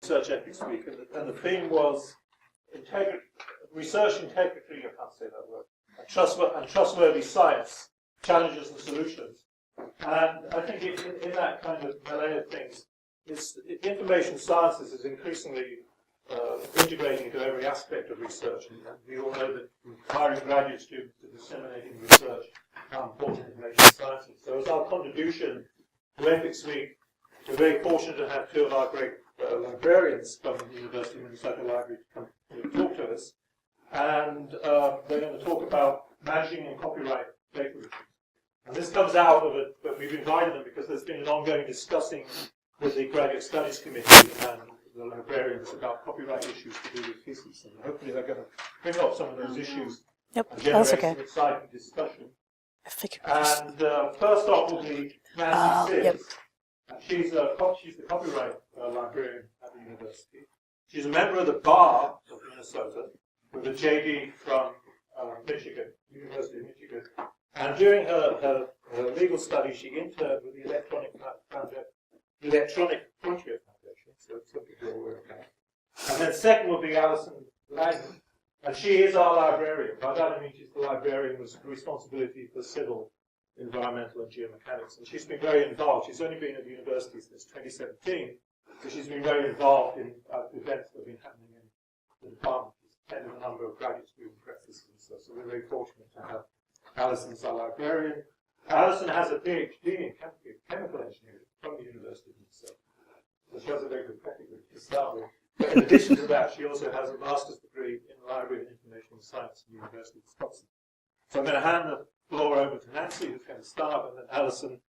Research Ethics Week, and the theme was research integrity, I can't say that word, and trustworthy science, challenges and solutions. And I think in that kind of melee of things, the information sciences is increasingly integrating into every aspect of research. And we all know that hiring graduate students to disseminating research how important information science is. So as our contribution to Ethics Week, we're very fortunate to have two of our great librarians from the University of Minnesota Library to come to talk to us. And they're going to talk about managing and copyright data issues. And this comes out of it, but we've invited them because there's been an ongoing discussing with the Graduate Studies Committee and the librarians about copyright issues to do with theses. And hopefully they're going to bring up some of those issues and generate some exciting discussion. And first off will be Nancy Sears. She's the copyright librarian at the university. She's a member of the Bar of Minnesota with a JD from Michigan, University of Michigan. And during her legal study, she interned with the Electronic Frontier Foundation, so it's something you're aware of that. And then second will be Allison Langham, and she is our librarian. By that I mean she's the librarian with responsibility for civil, environmental, and geomechanics. And she's been very involved. She's only been at the university since 2017, but she's been very involved in events that have been happening in the department. She's attended a number of graduate student presses and stuff, so we're very fortunate to have Allison as our librarian. Allison has a PhD in chemical engineering from the University of Minnesota. So she has a very good pedigree to start with. But in addition to that, she also has a master's degree in Library and Information Science at the University of Wisconsin. So I'm going to hand the floor over to Nancy, who's going to start, and then Allison.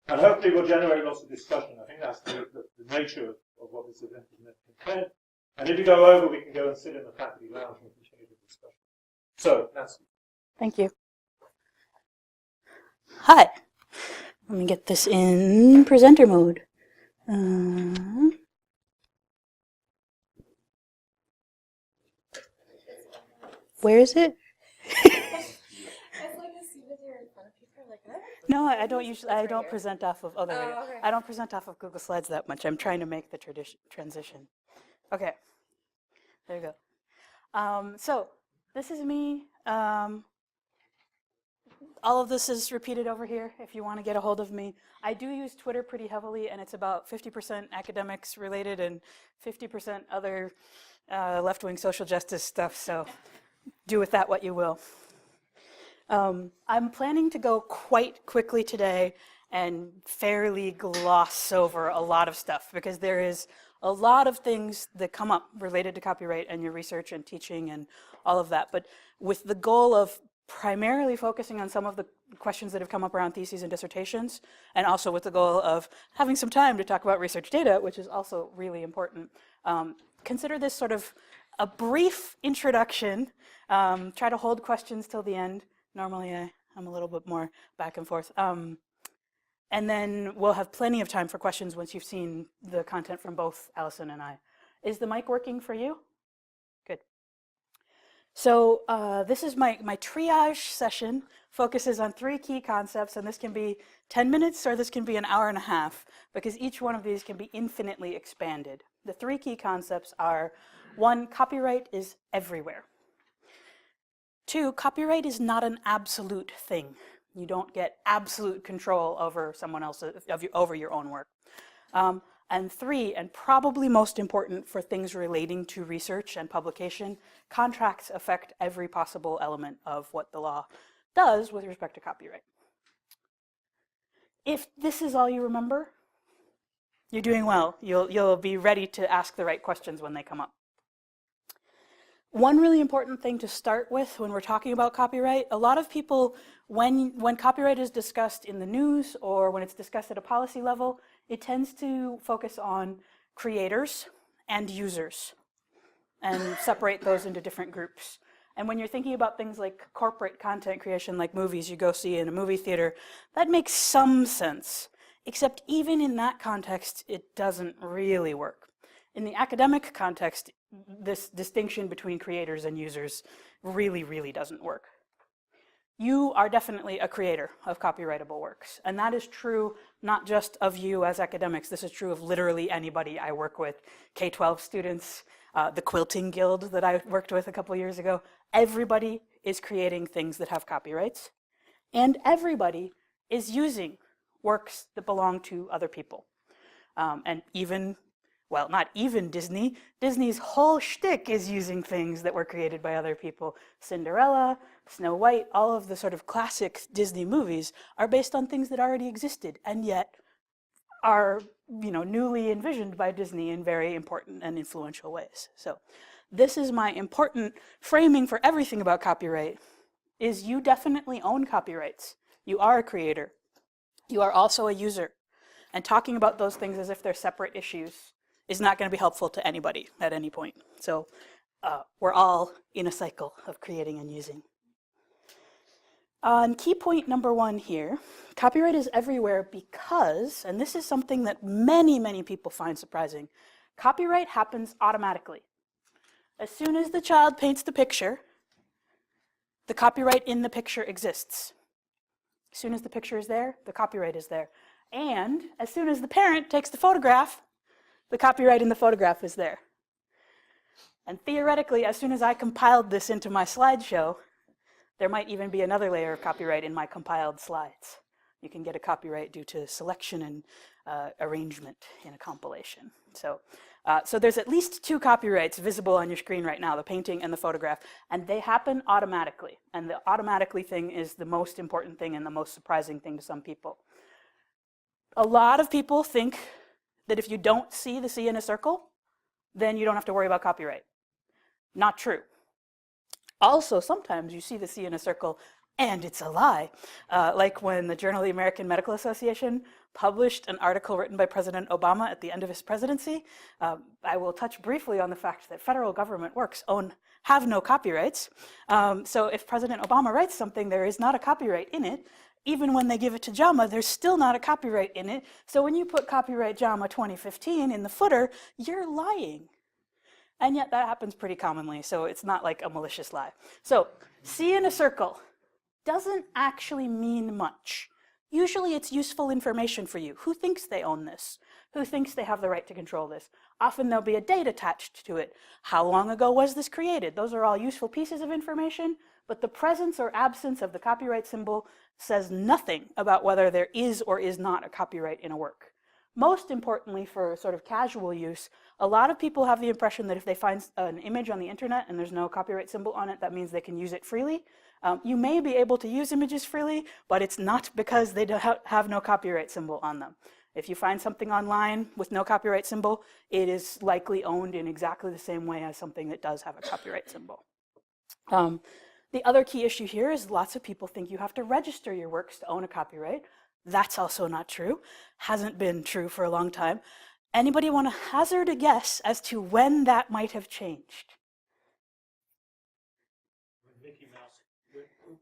And hopefully we'll generate lots of discussion. I think that's the nature of what this event is meant to contain. And if you go over, we can go and sit in the faculty lounge and continue the discussion. So, Nancy. Thank you. Hi. Let me get this in presenter mode. Where is it? No, I don't usually. I don't present off of other. Okay. I don't present off of Google Slides that much. I'm trying to make the transition. Okay. There you go. So this is me. All of this is repeated over here if you want to get a hold of me. I do use Twitter pretty heavily, and it's about 50% academics related and 50% other left-wing social justice stuff, so do with that what you will. I'm planning to go quite quickly today and fairly gloss over a lot of stuff because there is a lot of things that come up related to copyright and your research and teaching and all of that, but with the goal of primarily focusing on some of the questions that have come up around theses and dissertations, and also with the goal of having some time to talk about research data, which is also really important. Consider this sort of a brief introduction. Try to hold questions till the end. Normally I'm a little bit more back and forth. And then we'll have plenty of time for questions once you've seen the content from both Allison and I. Is the mic working for you? Good. So this is my triage session, focuses on 3 key concepts, and this can be 10 minutes or this can be an hour and a half, because each one of these can be infinitely expanded. The 3 key concepts are: 1, copyright is everywhere. 2, copyright is not an absolute thing. You don't get absolute control over someone else's, over your own work. And 3, and probably most important for things relating to research and publication, contracts affect every possible element of what the law does with respect to copyright. If this is all you remember, you're doing well. You'll be ready to ask the right questions when they come up. One really important thing to start with when we're talking about copyright, a lot of people, when copyright is discussed in the news or when it's discussed at a policy level, it tends to focus on creators and users and separate those into different groups. And when you're thinking about things like corporate content creation, like movies you go see in a movie theater, that makes some sense, except even in that context, it doesn't really work. In the academic context, this distinction between creators and users really, really doesn't work. you are definitely a creator of copyrightable works. And that is true not just of you as academics. This is true of literally anybody I work with. K-12 students, the quilting guild that I worked with a couple years ago. Everybody is creating things that have copyrights. And everybody is using works that belong to other people. And even, well, not even Disney. Disney's whole shtick is using things that were created by other people. Cinderella, Snow White, all of the sort of classic Disney movies are based on things that already existed and yet are, newly envisioned by Disney in very important and influential ways. So this is my important framing for everything about copyright, is you definitely own copyrights. You are a creator. You are also a user. And talking about those things as if they're separate issues is not going to be helpful to anybody at any point. So we're all in a cycle of creating and using. On key point number 1 here, copyright is everywhere because, and this is something that many, many people find surprising, copyright happens automatically. As soon as the child paints the picture, the copyright in the picture exists. As soon as the picture is there, the copyright is there. And as soon as the parent takes the photograph, the copyright in the photograph is there. And theoretically, as soon as I compiled this into my slideshow, there might even be another layer of copyright in my compiled slides. You can get a copyright due to selection and arrangement in a compilation. So there's at least 2 copyrights visible on your screen right now, the painting and the photograph, and they happen automatically. And the automatically thing is the most important thing and the most surprising thing to some people. A lot of people think that if you don't see the C in a circle, then you don't have to worry about copyright. Not true. Also, sometimes you see the C in a circle and it's a lie. Like when the Journal of the American Medical Association published an article written by President Obama at the end of his presidency. I will touch briefly on the fact that federal government works have no copyrights. So if President Obama writes something, there is not a copyright in it. Even when they give it to JAMA, there's still not a copyright in it. So when you put copyright JAMA 2015 in the footer, you're lying. And yet that happens pretty commonly, so it's not like a malicious lie. So C in a circle doesn't actually mean much. Usually it's useful information for you. Who thinks they own this? Who thinks they have the right to control this? Often there'll be a date attached to it. How long ago was this created? Those are all useful pieces of information, but the presence or absence of the copyright symbol says nothing about whether there is or is not a copyright in a work. Most importantly, for sort of casual use, a lot of people have the impression that if they find an image on the internet and there's no copyright symbol on it, that means they can use it freely. You may be able to use images freely, but it's not because they have no copyright symbol on them. If you find something online with no copyright symbol, it is likely owned in exactly the same way as something that does have a copyright symbol. The other key issue here is lots of people think you have to register your works to own a copyright. That's also not true. Hasn't been true for a long time. Anybody want to hazard a guess as to when that might have changed?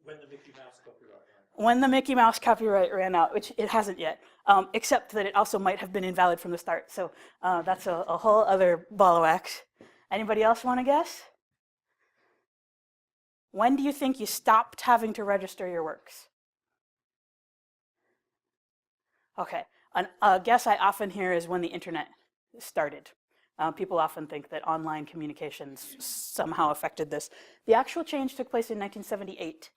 When the Mickey Mouse copyright ran out. When the Mickey Mouse copyright ran out, which it hasn't yet, except that it also might have been invalid from the start. So that's a whole other ball of wax. Anybody else want to guess? When do you think you stopped having to register your works? Okay, a guess I often hear is when the internet started. People often think that online communications somehow affected this. The actual change took place in 1978,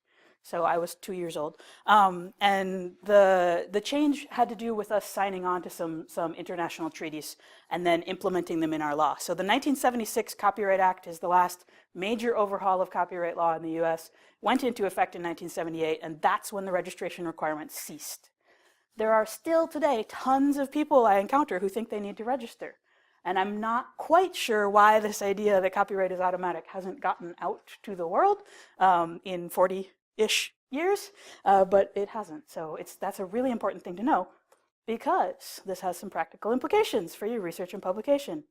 so I was 2 years old. And the change had to do with us signing on to some international treaties and then implementing them in our law. So the 1976 Copyright Act is the last major overhaul of copyright law in the US, went into effect in 1978, and that's when the registration requirements ceased. There are still today tons of people I encounter who think they need to register. And I'm not quite sure why this idea that copyright is automatic hasn't gotten out to the world in 40-ish years, but it hasn't. So that's a really important thing to know because this has some practical implications for your research and publication.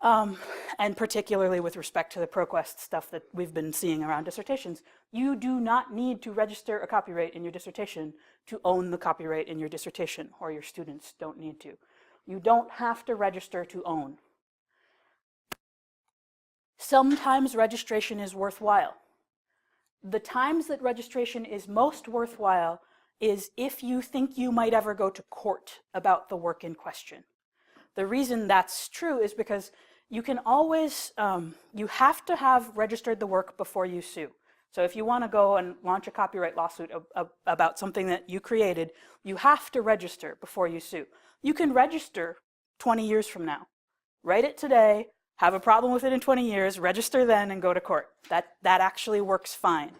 And particularly with respect to the ProQuest stuff that we've been seeing around dissertations, you do not need to register a copyright in your dissertation to own the copyright in your dissertation, or your students don't need to. You don't have to register to own. Sometimes registration is worthwhile. The times that registration is most worthwhile is if you think you might ever go to court about the work in question. The reason that's true is because you can always, you have to have registered the work before you sue. So if you want to go and launch a copyright lawsuit about something that you created, you have to register before you sue. You can register 20 years from now. Write it today, have a problem with it in 20 years, register then and go to court. That actually works fine.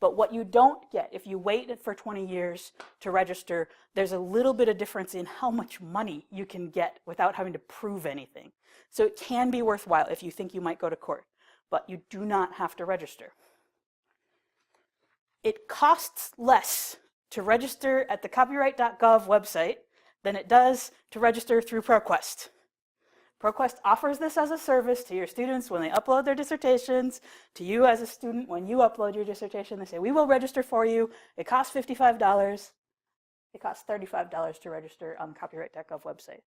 But what you don't get, if you wait for 20 years to register, there's a little bit of difference in how much money you can get without having to prove anything. So it can be worthwhile if you think you might go to court, but you do not have to register. It costs less to register at the copyright.gov website than it does to register through ProQuest. ProQuest offers this as a service to your students when they upload their dissertations, to you as a student when you upload your dissertation. They say, we will register for you. It costs $55. It costs $35 to register on the copyright.gov website.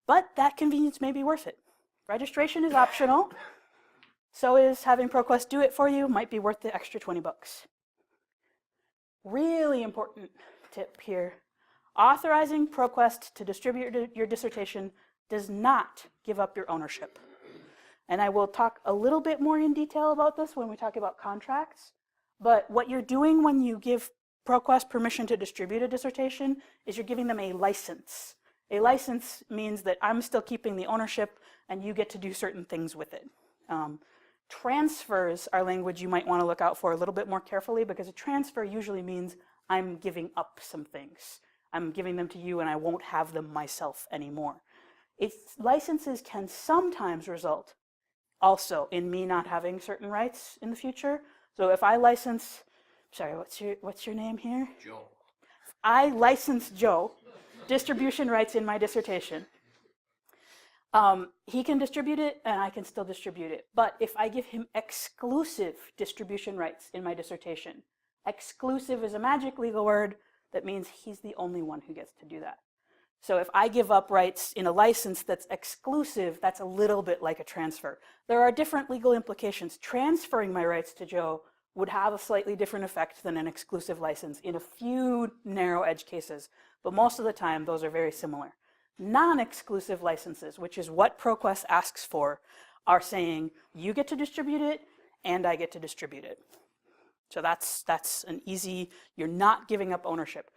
But that convenience may be worth it. Registration is optional. So is having ProQuest do it for you. Might be worth the extra 20 bucks. Really important tip here. Authorizing ProQuest to distribute your dissertation does not give up your ownership. And I will talk a little bit more in detail about this when we talk about contracts. But what you're doing when you give ProQuest permission to distribute a dissertation is you're giving them a license. A license means that I'm still keeping the ownership and you get to do certain things with it. Transfers are language you might want to look out for a little bit more carefully, because a transfer usually means I'm giving up some things. I'm giving them to you and I won't have them myself anymore. Licenses can sometimes result also in me not having certain rights in the future. So if I license, sorry, what's your name here? Joe. If I license Joe distribution rights in my dissertation, he can distribute it and I can still distribute it. But if I give him exclusive distribution rights in my dissertation, exclusive is a magic legal word that means he's the only one who gets to do that. So if I give up rights in a license that's exclusive, that's a little bit like a transfer. There are different legal implications. Transferring my rights to Joe would have a slightly different effect than an exclusive license in a few narrow edge cases, but most of the time those are very similar. Non-exclusive licenses, which is what ProQuest asks for, are saying you get to distribute it and I get to distribute it. So that's an easy, you're not giving up ownership.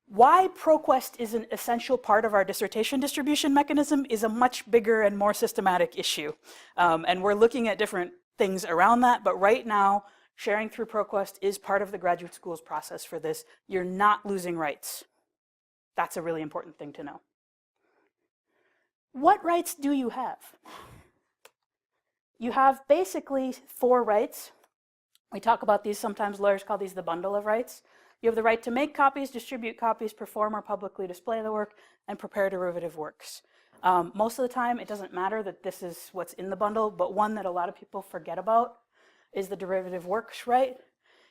Why ProQuest is an essential part of our dissertation distribution mechanism is a much bigger and more systematic issue. And we're looking at different things around that, but right now, sharing through ProQuest is part of the graduate school's process for this. You're not losing rights. That's a really important thing to know. What rights do you have? You have basically 4 rights. We talk about these, sometimes lawyers call these the bundle of rights. You have the right to make copies, distribute copies, perform or publicly display the work, and prepare derivative works. Most of the time, it doesn't matter that this is what's in the bundle, but one that a lot of people forget about is the derivative works right.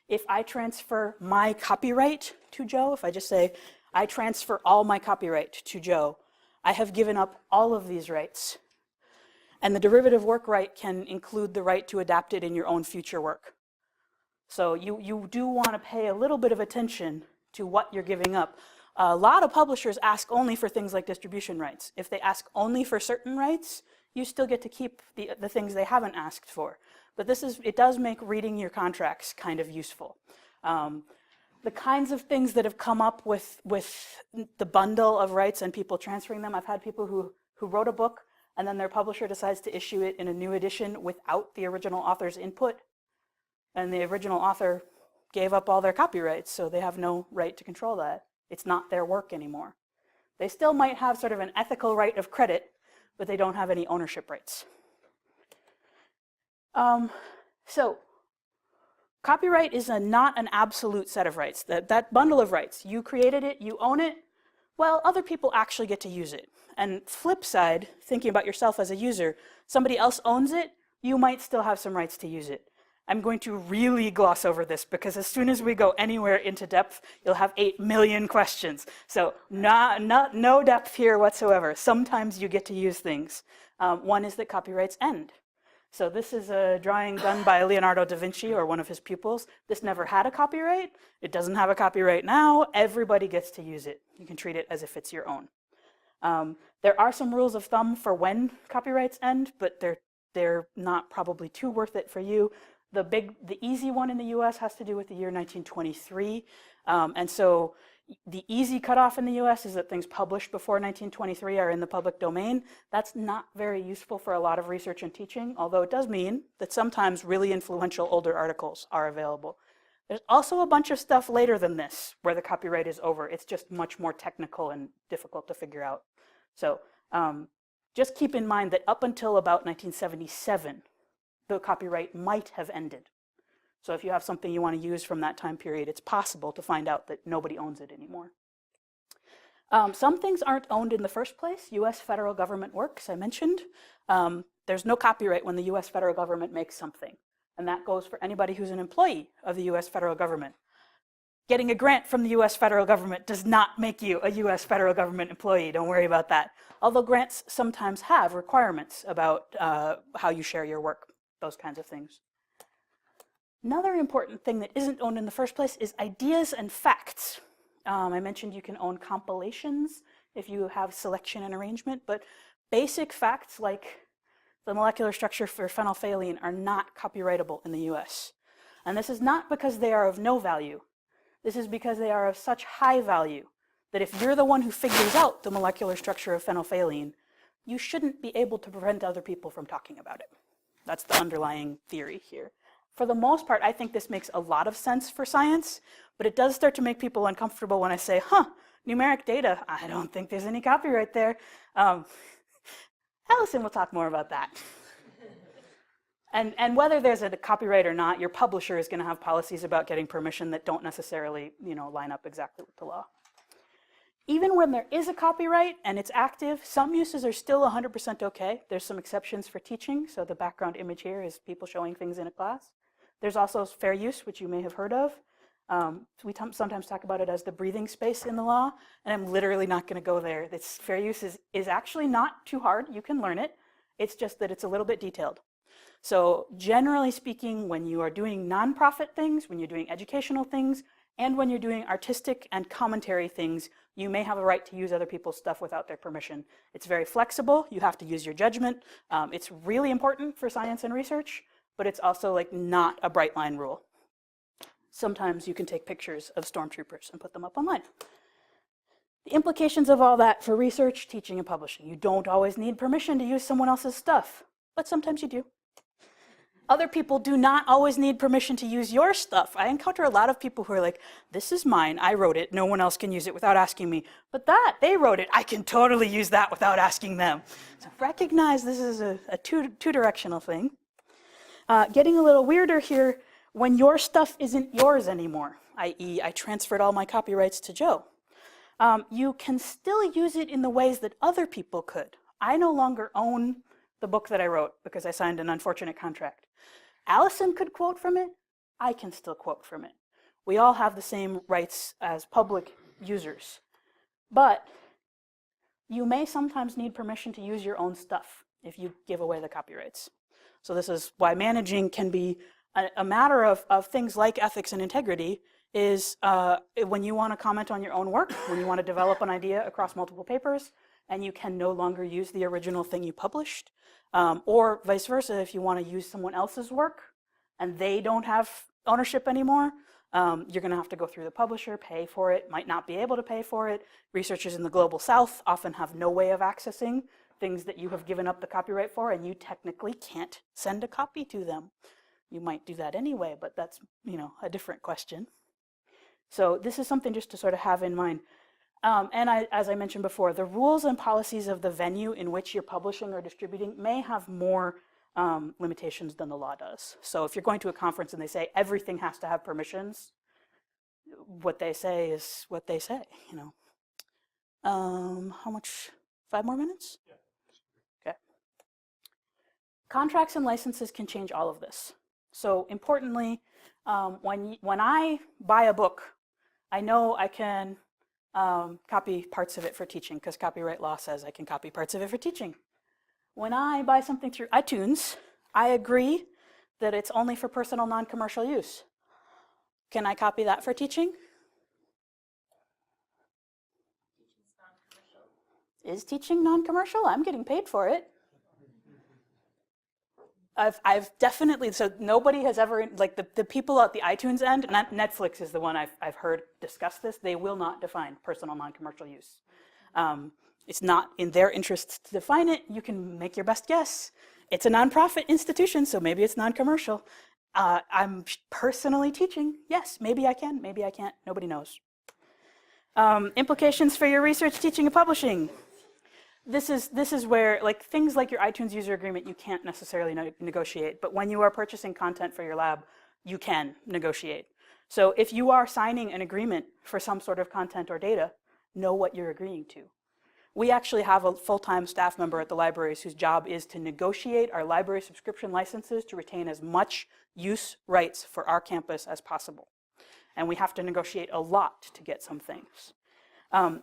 If I transfer my copyright to Joe, if I just say, I transfer all my copyright to Joe, I have given up all of these rights. And the derivative work right can include the right to adapt it in your own future work. So you do want to pay a little bit of attention to what you're giving up. A lot of publishers ask only for things like distribution rights. If they ask only for certain rights, you still get to keep the things they haven't asked for. But it does make reading your contracts kind of useful. The kinds of things that have come up with the bundle of rights and people transferring them, I've had people who wrote a book and then their publisher decides to issue it in a new edition without the original author's input. And the original author gave up all their copyrights, so they have no right to control that. It's not their work anymore. They still might have sort of an ethical right of credit, but they don't have any ownership rights. So copyright is not an absolute set of rights. That bundle of rights, you created it, you own it, well, other people actually get to use it. And flip side, thinking about yourself as a user, somebody else owns it, you might still have some rights to use it. I'm going to really gloss over this because as soon as we go anywhere into depth, you'll have 8 million questions. So no depth here whatsoever. Sometimes you get to use things. One is that copyrights end. So this is a drawing done by Leonardo da Vinci or one of his pupils. This never had a copyright. It doesn't have a copyright now. Everybody gets to use it. You can treat it as if it's your own. There are some rules of thumb for when copyrights end, but they're not probably too worth it for you. The easy one in the US has to do with the year 1923. And so the easy cutoff in the US is that things published before 1923 are in the public domain. That's not very useful for a lot of research and teaching, although it does mean that sometimes really influential older articles are available. There's also a bunch of stuff later than this where the copyright is over. It's just much more technical and difficult to figure out. So just keep in mind that up until about 1977, the copyright might have ended. So if you have something you want to use from that time period, it's possible to find out that nobody owns it anymore. Some things aren't owned in the first place. US federal government works, I mentioned. There's no copyright when the US federal government makes something. And that goes for anybody who's an employee of the US federal government. Getting a grant from the US federal government does not make you a US federal government employee. Don't worry about that. Although grants sometimes have requirements about how you share your work, those kinds of things. Another important thing that isn't owned in the first place is ideas and facts. I mentioned you can own compilations if you have selection and arrangement, but basic facts like the molecular structure for phenolphthalein are not copyrightable in the US. And this is not because they are of no value. This is because they are of such high value that if you're the one who figures out the molecular structure of phenolphthalein, you shouldn't be able to prevent other people from talking about it. That's the underlying theory here. For the most part, I think this makes a lot of sense for science, but it does start to make people uncomfortable when I say, numeric data, I don't think there's any copyright there. Allison will talk more about that. And whether there's a copyright or not, your publisher is going to have policies about getting permission that don't necessarily, line up exactly with the law. Even when there is a copyright and it's active, some uses are still 100% okay. There's some exceptions for teaching, so the background image here is people showing things in a class. There's also fair use, which you may have heard of. We sometimes talk about it as the breathing space in the law, and I'm literally not going to go there. This fair use is actually not too hard. You can learn it. It's just that it's a little bit detailed. So generally speaking, when you are doing nonprofit things, when you're doing educational things, and when you're doing artistic and commentary things, you may have a right to use other people's stuff without their permission. It's very flexible. You have to use your judgment. It's really important for science and research, but it's also not a bright line rule. Sometimes you can take pictures of stormtroopers and put them up online. The implications of all that for research, teaching, and publishing. You don't always need permission to use someone else's stuff, but sometimes you do. Other people do not always need permission to use your stuff. I encounter a lot of people who are like, this is mine, I wrote it, no one else can use it without asking me. But they wrote it, I can totally use that without asking them. So recognize this is a two-directional thing. Getting a little weirder here, when your stuff isn't yours anymore, i.e. I transferred all my copyrights to Joe, you can still use it in the ways that other people could. I no longer own the book that I wrote because I signed an unfortunate contract. Allison could quote from it, I can still quote from it. We all have the same rights as public users. But you may sometimes need permission to use your own stuff if you give away the copyrights. So this is why managing can be a matter of things like ethics and integrity is when you want to comment on your own work, when you want to develop an idea across multiple papers, and you can no longer use the original thing you published, or vice versa, if you want to use someone else's work and they don't have ownership anymore, you're going to have to go through the publisher, pay for it, might not be able to pay for it. Researchers in the global south often have no way of accessing things that you have given up the copyright for, and you technically can't send a copy to them. You might do that anyway, but that's a different question. So this is something just to sort of have in mind. As I mentioned before, the rules and policies of the venue in which you're publishing or distributing may have more limitations than the law does. So if you're going to a conference and they say everything has to have permissions, what they say is what they say, How much? 5 more minutes? Yeah. Okay. Contracts and licenses can change all of this. So importantly, when I buy a book, I know I can copy parts of it for teaching because copyright law says I can copy parts of it for teaching. When I buy something through iTunes, I agree that it's only for personal non-commercial use. Can I copy that for teaching? Is teaching non-commercial? I'm getting paid for it. I've definitely, so nobody has ever, like the people at the iTunes end, Netflix is the one I've heard discuss this, they will not define personal non-commercial use. It's not in their interests to define it. You can make your best guess. It's a nonprofit institution, so maybe it's non-commercial. I'm personally teaching. Yes, maybe I can, maybe I can't. Nobody knows. Implications for your research, teaching, and publishing. This is where, like, things like your iTunes user agreement, you can't necessarily negotiate. But when you are purchasing content for your lab, you can negotiate. So if you are signing an agreement for some sort of content or data, know what you're agreeing to. We actually have a full-time staff member at the libraries whose job is to negotiate our library subscription licenses to retain as much use rights for our campus as possible. And we have to negotiate a lot to get some things.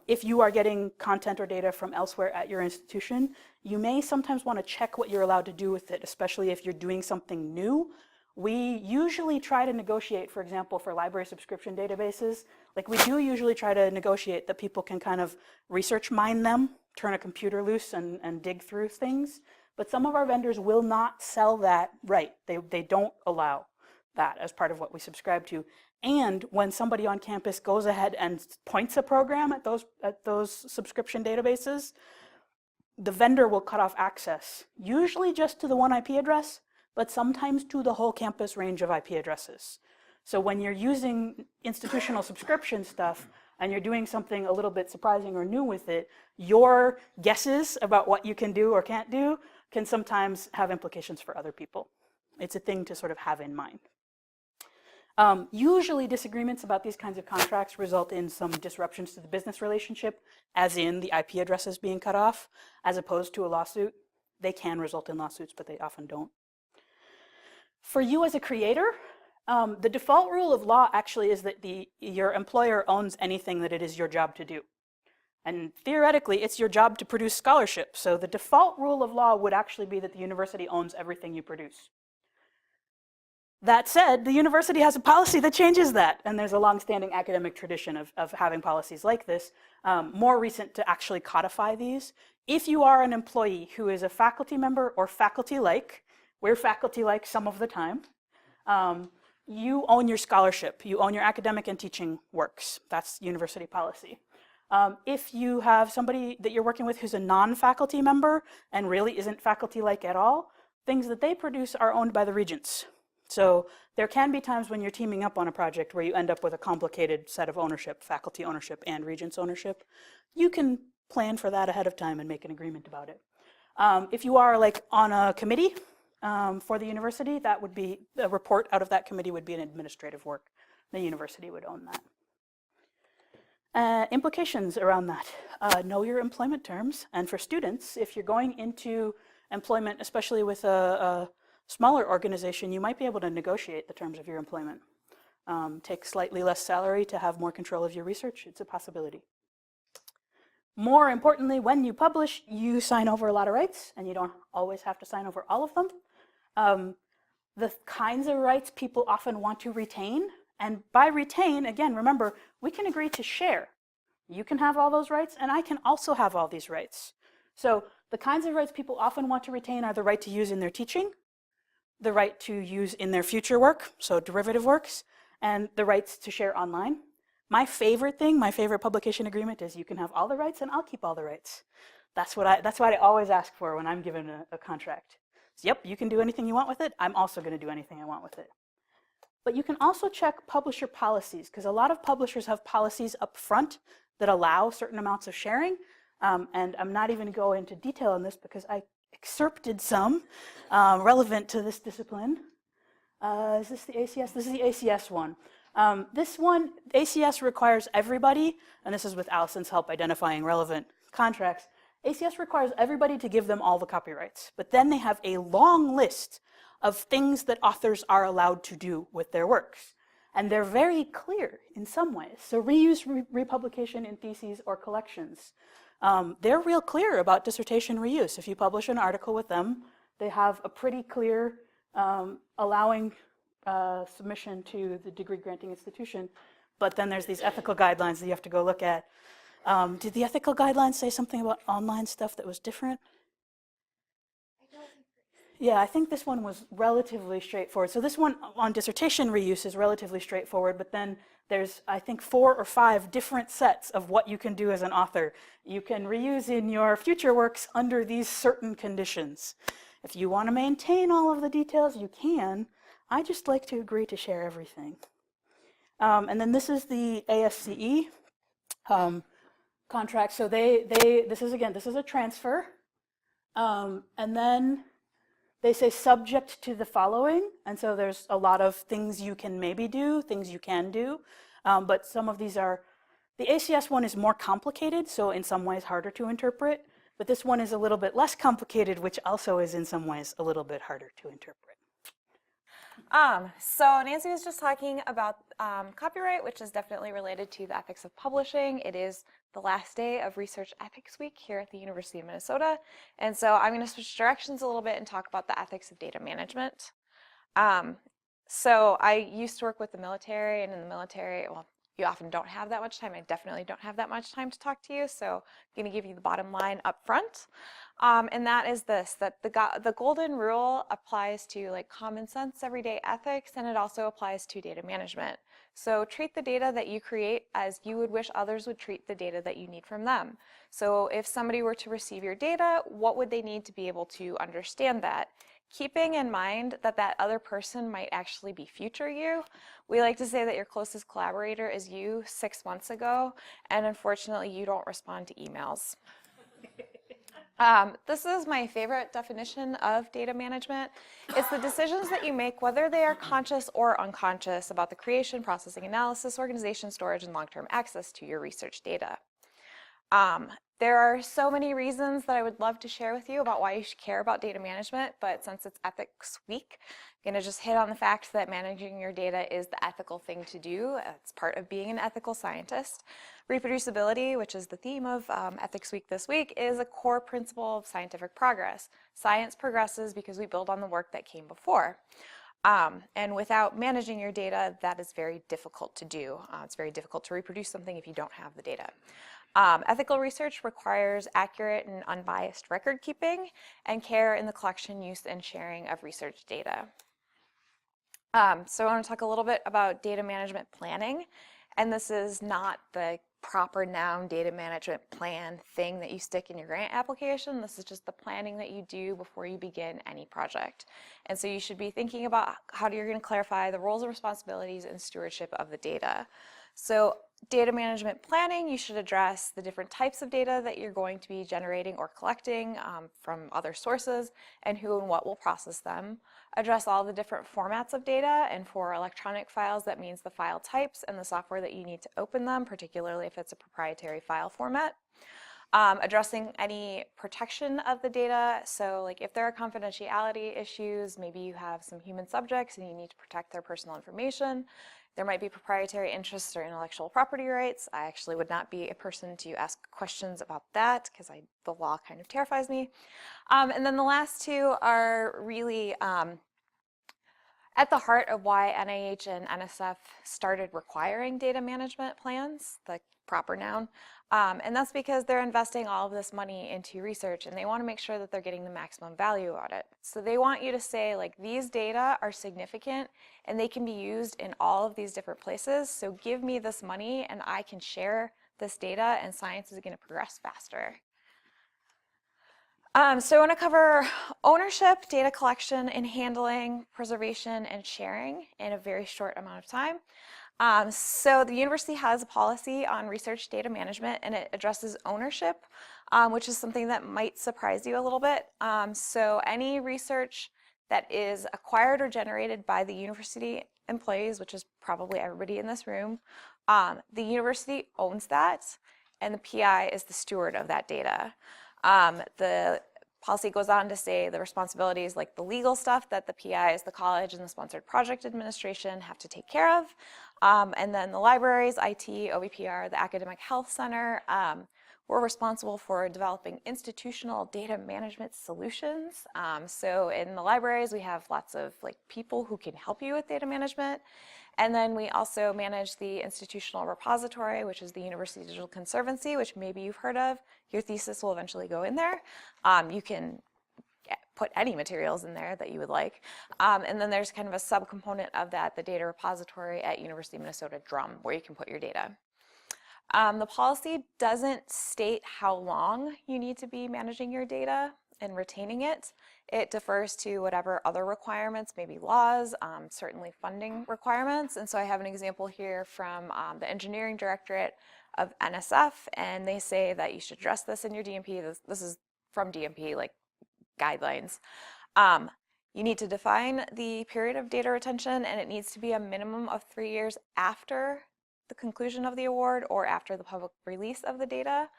If you are getting content or data from elsewhere at your institution, you may sometimes want to check what you're allowed to do with it, especially if you're doing something new. We usually try to negotiate, for example, for library subscription databases, like we do usually try to negotiate that people can kind of research mine them, turn a computer loose and dig through things. But some of our vendors will not sell that right. They don't allow that as part of what we subscribe to. And when somebody on campus goes ahead and points a program at those subscription databases, the vendor will cut off access, usually just to the one IP address, but sometimes to the whole campus range of IP addresses. So when you're using institutional subscription stuff and you're doing something a little bit surprising or new with it, your guesses about what you can do or can't do can sometimes have implications for other people. It's a thing to sort of have in mind. Usually disagreements about these kinds of contracts result in some disruptions to the business relationship, as in the IP addresses being cut off, as opposed to a lawsuit. They can result in lawsuits, but they often don't. For you as a creator, the default rule of law actually is that your employer owns anything that it is your job to do. And theoretically, it's your job to produce scholarship. So the default rule of law would actually be that the university owns everything you produce. That said, the university has a policy that changes that, and there's a long-standing academic tradition of having policies like this, more recent to actually codify these. If you are an employee who is a faculty member or faculty-like, we're faculty-like some of the time, you own your scholarship, you own your academic and teaching works. That's university policy. If you have somebody that you're working with who's a non-faculty member and really isn't faculty-like at all, things that they produce are owned by the regents. So there can be times when you're teaming up on a project where you end up with a complicated set of ownership, faculty ownership and regents ownership. You can plan for that ahead of time and make an agreement about it. If you are like on a committee for the university, that would be, a report out of that committee would be an administrative work. The university would own that. Implications around that. Know your employment terms. And for students, if you're going into employment, especially with a smaller organization, you might be able to negotiate the terms of your employment. Take slightly less salary to have more control of your research. It's a possibility. More importantly, when you publish, you sign over a lot of rights, and you don't always have to sign over all of them. The kinds of rights people often want to retain, and by retain, again, remember, we can agree to share. You can have all those rights, and I can also have all these rights. So the kinds of rights people often want to retain are the right to use in their teaching, the right to use in their future work, so derivative works, and the rights to share online. My favorite thing, my favorite publication agreement is you can have all the rights and I'll keep all the rights. That's what I always ask for when I'm given a contract. So, yep, you can do anything you want with it. I'm also going to do anything I want with it. But you can also check publisher policies, because a lot of publishers have policies up front that allow certain amounts of sharing. And I'm not even going to go into detail on this because I excerpted some relevant to this discipline. Is this the ACS? This is the ACS one. This one, ACS requires everybody, and this is with Allison's help identifying relevant contracts, ACS requires everybody to give them all the copyrights, but then they have a long list of things that authors are allowed to do with their works. And they're very clear in some ways. So reuse, republication in theses or collections. They're real clear about dissertation reuse. If you publish an article with them, They have a pretty clear allowing submission to the degree granting institution, but then there's these ethical guidelines that you have to go look at. Did the ethical guidelines say something about online stuff that was different? Yeah, I think this one was relatively straightforward. So this one on dissertation reuse is relatively straightforward, but then there's, I think, 4 or 5 different sets of what you can do as an author. You can reuse in your future works under these certain conditions. If you want to maintain all of the details, you can. I just like to agree to share everything. And then this is the ASCE contract. So this is a transfer. And then they say subject to the following, and so there's a lot of things you can maybe do, things you can do, but some of these are, the ACS one is more complicated, so in some ways harder to interpret, but this one is a little bit less complicated, which also is in some ways a little bit harder to interpret. So Nancy was just talking about copyright, which is definitely related to the ethics of publishing. It is the last day of Research Ethics Week here at the University of Minnesota. And so I'm going to switch directions a little bit and talk about the ethics of data management. So I used to work with the military, and in the military, well, you often don't have that much time. I definitely don't have that much time to talk to you, so I'm going to give you the bottom line up front. And that is this, that the golden rule applies to like common sense everyday ethics, and it also applies to data management. So treat the data that you create as you would wish others would treat the data that you need from them. So if somebody were to receive your data, what would they need to be able to understand that? Keeping in mind that that other person might actually be future you. We like to say that your closest collaborator is you 6 months ago, and unfortunately you don't respond to emails. This is my favorite definition of data management. It's the decisions that you make, whether they are conscious or unconscious, about the creation, processing, analysis, organization, storage, and long-term access to your research data. There are so many reasons that I would love to share with you about why you should care about data management, but since it's Ethics Week, I'm going to just hit on the fact that managing your data is the ethical thing to do. It's part of being an ethical scientist. Reproducibility, which is the theme of Ethics Week this week, is a core principle of scientific progress. Science progresses because we build on the work that came before. And without managing your data, that is very difficult to do. It's very difficult to reproduce something if you don't have the data. Ethical research requires accurate and unbiased record keeping and care in the collection, use, and sharing of research data. So I want to talk a little bit about data management planning, and this is not the proper noun data management plan thing that you stick in your grant application. This is just the planning that you do before you begin any project. And so you should be thinking about how you're going to clarify the roles and responsibilities and stewardship of the data. So data management planning, you should address the different types of data that you're going to be generating or collecting from other sources, and who and what will process them. Address all the different formats of data, and for electronic files, that means the file types and the software that you need to open them, particularly if it's a proprietary file format. Addressing any protection of the data, so like if there are confidentiality issues, maybe you have some human subjects and you need to protect their personal information. There might be proprietary interests or intellectual property rights. I actually would not be a person to ask questions about that because the law kind of terrifies me. And then the last two are really at the heart of why NIH and NSF started requiring data management plans, the proper noun. And that's because they're investing all of this money into research, and they want to make sure that they're getting the maximum value out of it. So they want you to say, like, these data are significant and they can be used in all of these different places. So give me this money and I can share this data, and science is going to progress faster. So I want to cover ownership, data collection, and handling, preservation, and sharing in a very short amount of time. So the university has a policy on research data management, and it addresses ownership, which is something that might surprise you a little bit. So any research that is acquired or generated by the university employees, which is probably everybody in this room, the university owns that, and the PI is the steward of that data. The policy goes on to say the responsibilities, like the legal stuff, that the PIs, the college, and the sponsored project administration have to take care of. And then the libraries, IT, OVPR, the Academic Health Center, We're responsible for developing institutional data management solutions. So in the libraries, we have lots of people who can help you with data management. And then we also manage the institutional repository, which is the University Digital Conservancy, which maybe you've heard of. Your thesis will eventually go in there. You can put any materials in there that you would like. And then there's kind of a subcomponent of that, the data repository at University of Minnesota Drum, where you can put your data. The policy doesn't state how long you need to be managing your data and retaining it. It defers to whatever other requirements, maybe laws, certainly funding requirements. And so I have an example here from the Engineering Directorate of NSF, and they say that you should address this in your DMP. This is from DMP, guidelines. You need to define the period of data retention, and it needs to be a minimum of 3 years after the conclusion of the award or after the public release of the data.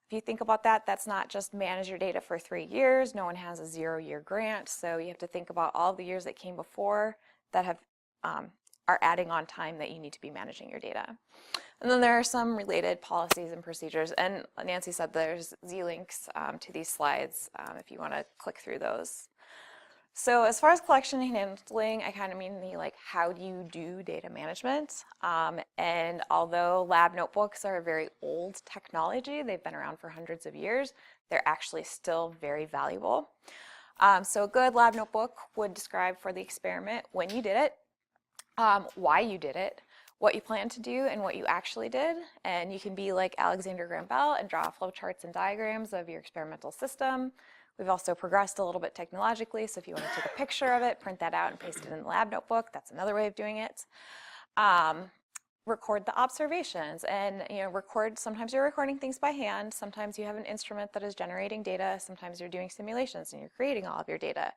If you think about that, that's not just manage your data for 3 years. No one has a 0-year grant, so you have to think about all the years that came before that have are adding on time that you need to be managing your data. And then there are some related policies and procedures, and Nancy said there's Z-links to these slides if you want to click through those. So as far as collection and handling, I kind of mean the how do you do data management? And although lab notebooks are a very old technology, they've been around for hundreds of years, they're actually still very valuable. So a good lab notebook would describe for the experiment when you did it, why you did it, what you plan to do, and what you actually did. And you can be like Alexander Graham Bell and draw flowcharts and diagrams of your experimental system. We've also progressed a little bit technologically, so if you want to take a picture of it, print that out and paste it in the lab notebook, that's another way of doing it. Record the observations, and sometimes you're recording things by hand, sometimes you have an instrument that is generating data, sometimes you're doing simulations and you're creating all of your data.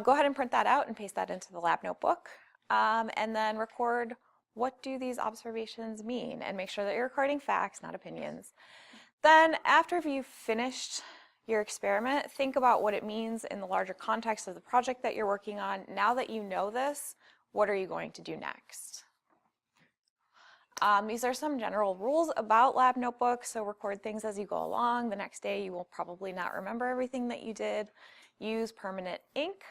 Go ahead and print that out and paste that into the lab notebook, and then record what do these observations mean, and make sure that you're recording facts, not opinions. Then after you've finished your experiment, think about what it means in the larger context of the project that you're working on. Now that you know this, what are you going to do next? These are some general rules about lab notebooks. So record things as you go along. The next day you will probably not remember everything that you did. Use permanent ink.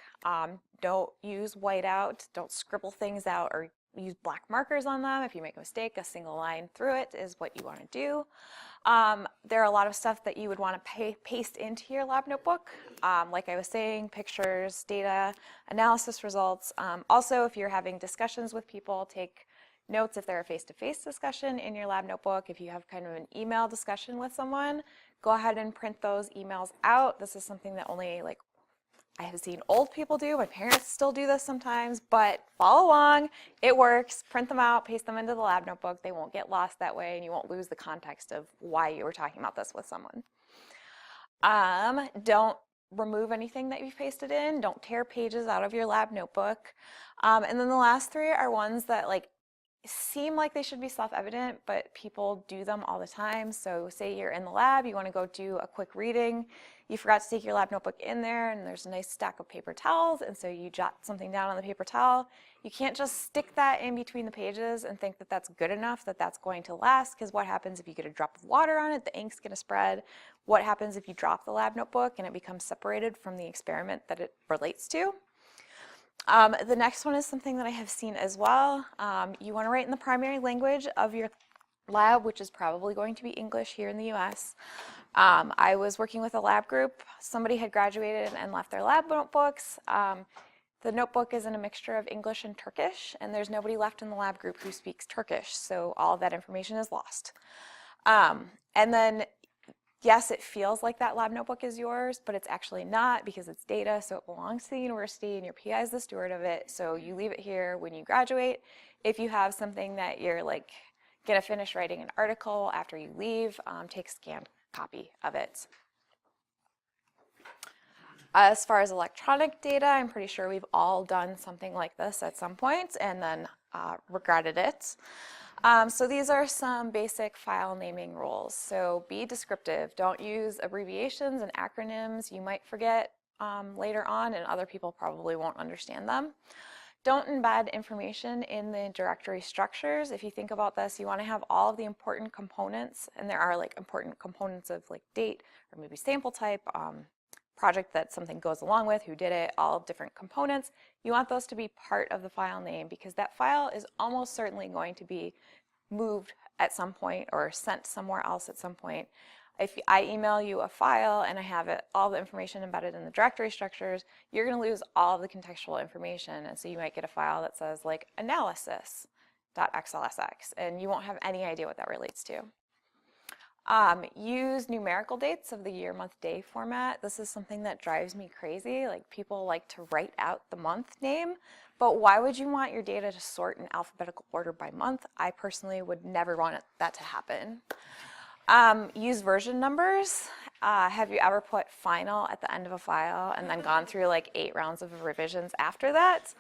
Don't use whiteout. Don't scribble things out or use black markers on them. If you make a mistake, a single line through it is what you want to do. There are a lot of stuff that you would want to paste into your lab notebook. Like I was saying, pictures, data, analysis results. Also, if you're having discussions with people, take notes if they're a face-to-face discussion in your lab notebook. If you have kind of an email discussion with someone, go ahead and print those emails out. This is something that only I have seen old people do. My parents still do this sometimes, but follow along. It works. Print them out, paste them into the lab notebook. They won't get lost that way, and you won't lose the context of why you were talking about this with someone. Don't remove anything that you've pasted in. Don't tear pages out of your lab notebook. And then the last three are ones that seem like they should be self-evident, but people do them all the time. So say you're in the lab, you want to go do a quick reading. You forgot to take your lab notebook in there, and there's a nice stack of paper towels, and so you jot something down on the paper towel. You can't just stick that in between the pages and think that that's good enough, that that's going to last, because what happens if you get a drop of water on it? The ink's going to spread. What happens if you drop the lab notebook and it becomes separated from the experiment that it relates to? The next one is something that I have seen as well. You want to write in the primary language of your lab, which is probably going to be English here in the US. I was working with a lab group. Somebody had graduated and left their lab notebooks. The notebook is in a mixture of English and Turkish, and there's nobody left in the lab group who speaks Turkish, so all of that information is lost. And then yes, it feels like that lab notebook is yours, but it's actually not, because it's data, so it belongs to the university and your PI is the steward of it, so you leave it here when you graduate. If you have something that you're gonna finish writing an article after you leave, take a scanned copy of it. As far as electronic data, I'm pretty sure we've all done something like this at some point and then regretted it. So these are some basic file naming rules. So be descriptive. Don't use abbreviations and acronyms. You might forget later on, and other people probably won't understand them. Don't embed information in the directory structures. If you think about this, you want to have all of the important components, and there are like important components of like date or maybe sample type, project that something goes along with, who did it, all of different components. You want those to be part of the file name because that file is almost certainly going to be moved at some point or sent somewhere else at some point. If I email you a file and I have all the information embedded in the directory structures, you're going to lose all of the contextual information. And so you might get a file that says like analysis.xlsx, and you won't have any idea what that relates to. Use numerical dates of the year, month, day format. This is something that drives me crazy. Like, people like to write out the month name, but why would you want your data to sort in alphabetical order by month? I personally would never want that to happen. Use version numbers. Have you ever put final at the end of a file and then gone through like 8 rounds of revisions after that?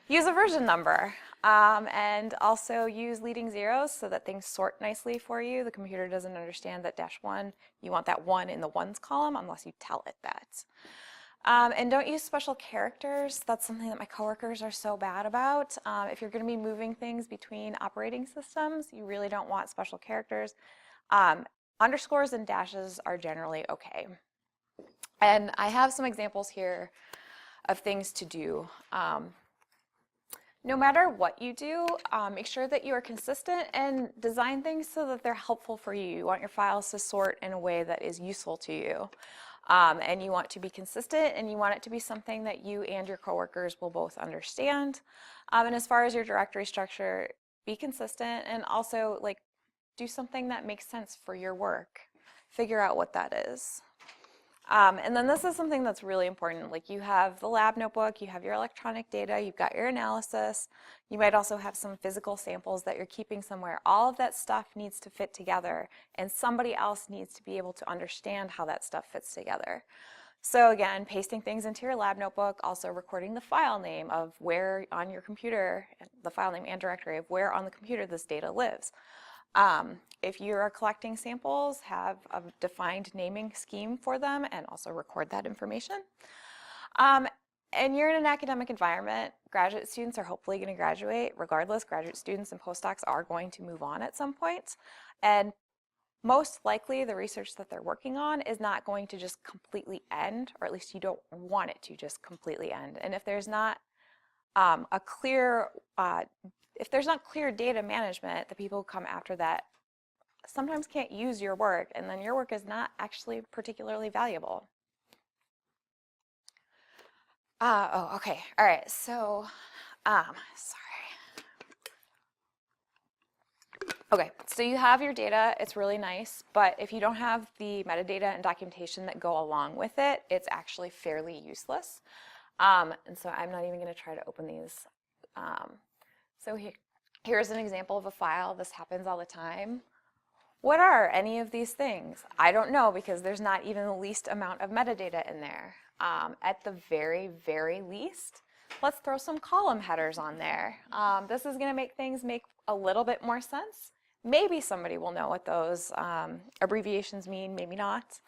Use a version number. And also use leading zeros so that things sort nicely for you. The computer doesn't understand that -1, you want that 1 in the ones column unless you tell it that. And don't use special characters. That's something that my coworkers are so bad about. If you're going to be moving things between operating systems, you really don't want special characters. Underscores and dashes are generally okay. And I have some examples here of things to do. No matter what you do, make sure that you are consistent and design things so that they're helpful for you. You want your files to sort in a way that is useful to you. And you want to be consistent, and you want it to be something that you and your coworkers will both understand. And as far as your directory structure, be consistent, and also like do something that makes sense for your work. Figure out what that is. And then this is something that's really important. Like, you have the lab notebook, you have your electronic data, you've got your analysis, you might also have some physical samples that you're keeping somewhere. All of that stuff needs to fit together, and somebody else needs to be able to understand how that stuff fits together. So again, pasting things into your lab notebook, also recording the file name of where on your computer, the file name and directory of where on the computer this data lives. If you are collecting samples, have a defined naming scheme for them and also record that information. And you're in an academic environment. Graduate students are hopefully going to graduate. Regardless, graduate students and postdocs are going to move on at some point. And most likely the research that they're working on is not going to just completely end, or at least you don't want it to just completely end. And if there's not clear data management, the people who come after that sometimes can't use your work, and then your work is not actually particularly valuable. Okay, all right, so, sorry. Okay, so you have your data, it's really nice, but if you don't have the metadata and documentation that go along with it, it's actually fairly useless. And so I'm not even gonna try to open these. So here's an example of a file. This happens all the time. What are any of these things? I don't know, because there's not even the least amount of metadata in there. At the very, very least, let's throw some column headers on there. This is going to make things make a little bit more sense. Maybe somebody will know what those abbreviations mean, maybe not.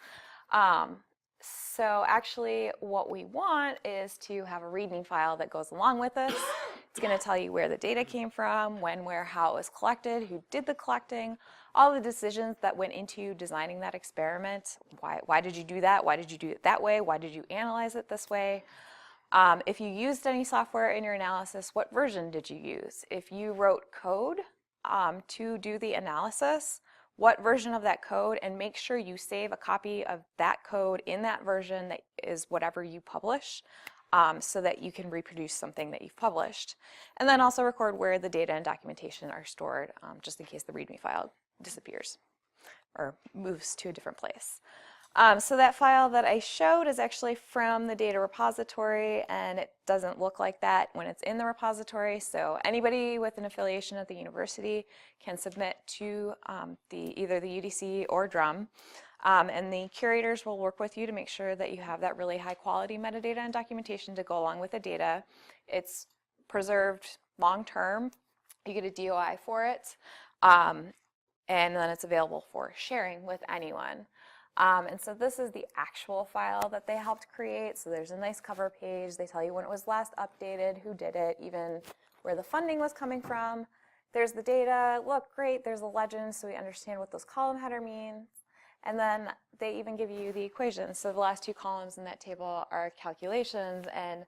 So actually what we want is to have a README file that goes along with this. It's going to tell you where the data came from, when, where, how it was collected, who did the collecting, all the decisions that went into designing that experiment. Why did you do that? Why did you do it that way? Why did you analyze it this way? If you used any software in your analysis, what version did you use? If you wrote code to do the analysis, what version of that code, and make sure you save a copy of that code in that version that is whatever you publish, so that you can reproduce something that you've published. And then also record where the data and documentation are stored, just in case the README file disappears or moves to a different place. So that file that I showed is actually from the data repository, and it doesn't look like that when it's in the repository. So anybody with an affiliation at the university can submit to either the UDC or DRUM, and the curators will work with you to make sure that you have that really high quality metadata and documentation to go along with the data. It's preserved long term. You get a DOI for it, and then it's available for sharing with anyone. And so this is the actual file that they helped create. So there's a nice cover page. They tell you when it was last updated, who did it, even where the funding was coming from. There's the data. Look, great. There's a legend, so we understand what those column header means. And then they even give you the equations. So the last 2 columns in that table are calculations, and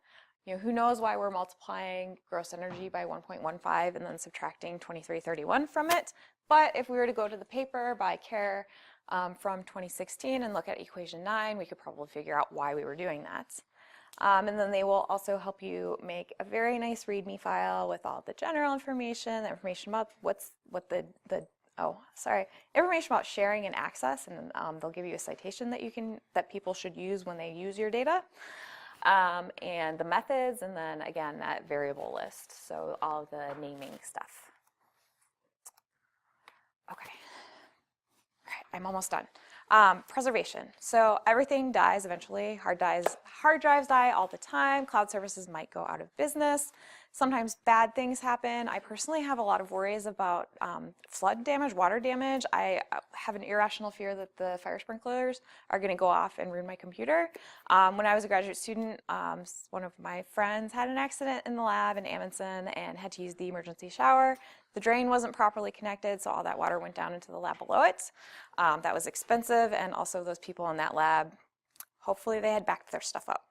who knows why we're multiplying gross energy by 1.15 and then subtracting 2331 from it. But if we were to go to the paper by Kerr from 2016 and look at equation 9, we could probably figure out why we were doing that. And then they will also help you make a very nice README file with all the general information, the information about information about sharing and access, and they'll give you a citation that people should use when they use your data, and the methods, and then again that variable list, so all of the naming stuff. Okay. All right, I'm almost done. Preservation. So everything dies eventually. Hard drives die all the time. Cloud services might go out of business. Sometimes bad things happen. I personally have a lot of worries about flood damage, water damage. I have an irrational fear that the fire sprinklers are going to go off and ruin my computer. When I was a graduate student, one of my friends had an accident in the lab in Amundsen and had to use the emergency shower. The drain wasn't properly connected, so all that water went down into the lab below it. That was expensive, and also those people in that lab, hopefully they had backed their stuff up.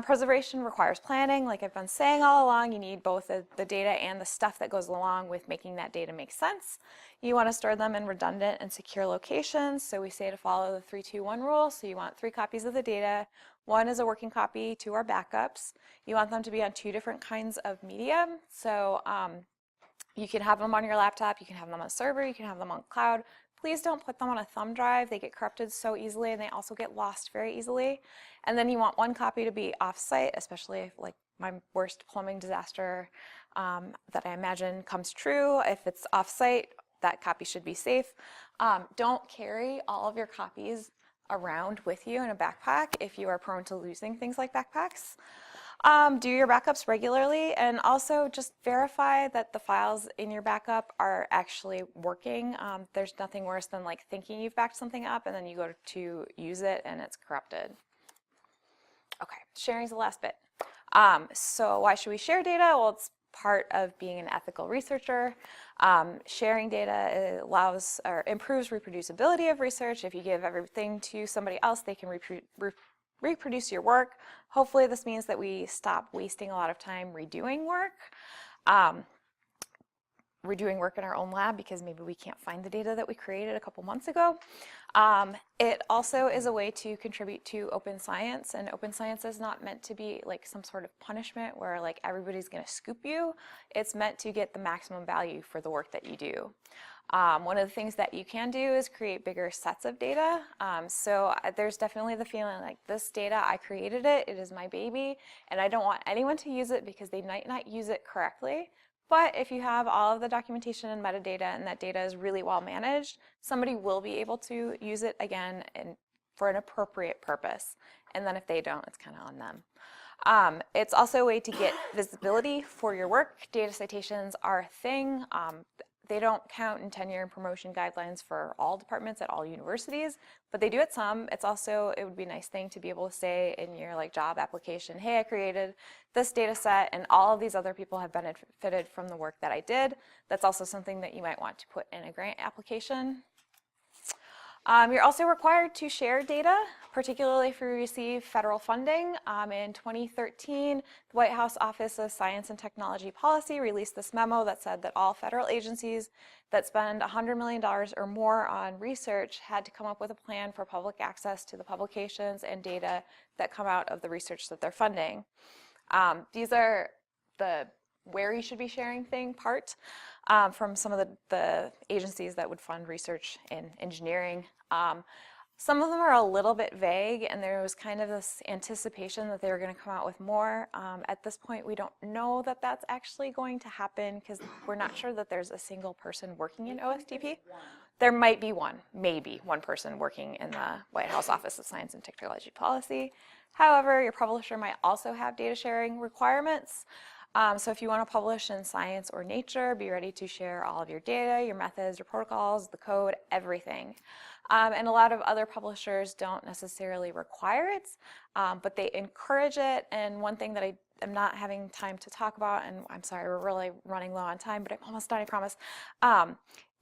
Preservation requires planning. Like I've been saying all along, you need both the data and the stuff that goes along with making that data make sense. You want to store them in redundant and secure locations. So we say to follow the 3-2-1 rule. So you want 3 copies of the data. 1 is a working copy, 2 are backups. You want them to be on 2 different kinds of media. So you can have them on your laptop, you can have them on a server, you can have them on cloud. Please don't put them on a thumb drive. They get corrupted so easily, and they also get lost very easily. And then you want 1 copy to be off-site, especially if like my worst plumbing disaster that I imagine comes true. If it's off-site, that copy should be safe. Don't carry all of your copies around with you in a backpack if you are prone to losing things like backpacks. Do your backups regularly, and also just verify that the files in your backup are actually working. There's nothing worse than like thinking you've backed something up and then you go to use it and it's corrupted. Okay, sharing's the last bit. So why should we share data? Well, it's part of being an ethical researcher. Sharing data allows or improves reproducibility of research. If you give everything to somebody else, they can reproduce your work. Hopefully this means that we stop wasting a lot of time redoing work. Redoing work in our own lab because maybe we can't find the data that we created a couple months ago. It also is a way to contribute to open science, and open science is not meant to be like some sort of punishment where like everybody's going to scoop you. It's meant to get the maximum value for the work that you do. One of the things that you can do is create bigger sets of data. So there's definitely the feeling like this data, I created it, it is my baby, and I don't want anyone to use it because they might not use it correctly. But if you have all of the documentation and metadata and that data is really well managed, somebody will be able to use it again and for an appropriate purpose. And then if they don't, it's kind of on them. It's also a way to get visibility for your work. Data citations are a thing. They don't count in tenure and promotion guidelines for all departments at all universities, but they do at some. It would be a nice thing to be able to say in your like job application, hey, I created this data set and all of these other people have benefited from the work that I did. That's also something that you might want to put in a grant application. You're also required to share data, particularly if you receive federal funding. In 2013, the White House Office of Science and Technology Policy released this memo that said that all federal agencies that spend $100 million or more on research had to come up with a plan for public access to the publications and data that come out of the research that they're funding. These are the where you should be sharing thing part from some of the agencies that would fund research in engineering. Some of them are a little bit vague, and there was kind of this anticipation that they were going to come out with more. At this point, we don't know that that's actually going to happen because we're not sure that there's a single person working in OSTP. There might be maybe one person working in the White House Office of Science and Technology Policy. However, your publisher might also have data sharing requirements. So if you want to publish in Science or Nature, be ready to share all of your data, your methods, your protocols, the code, everything. And a lot of other publishers don't necessarily require it, but they encourage it. And one thing that I am not having time to talk about, and I'm sorry, we're really running low on time, but I'm almost done, I promise,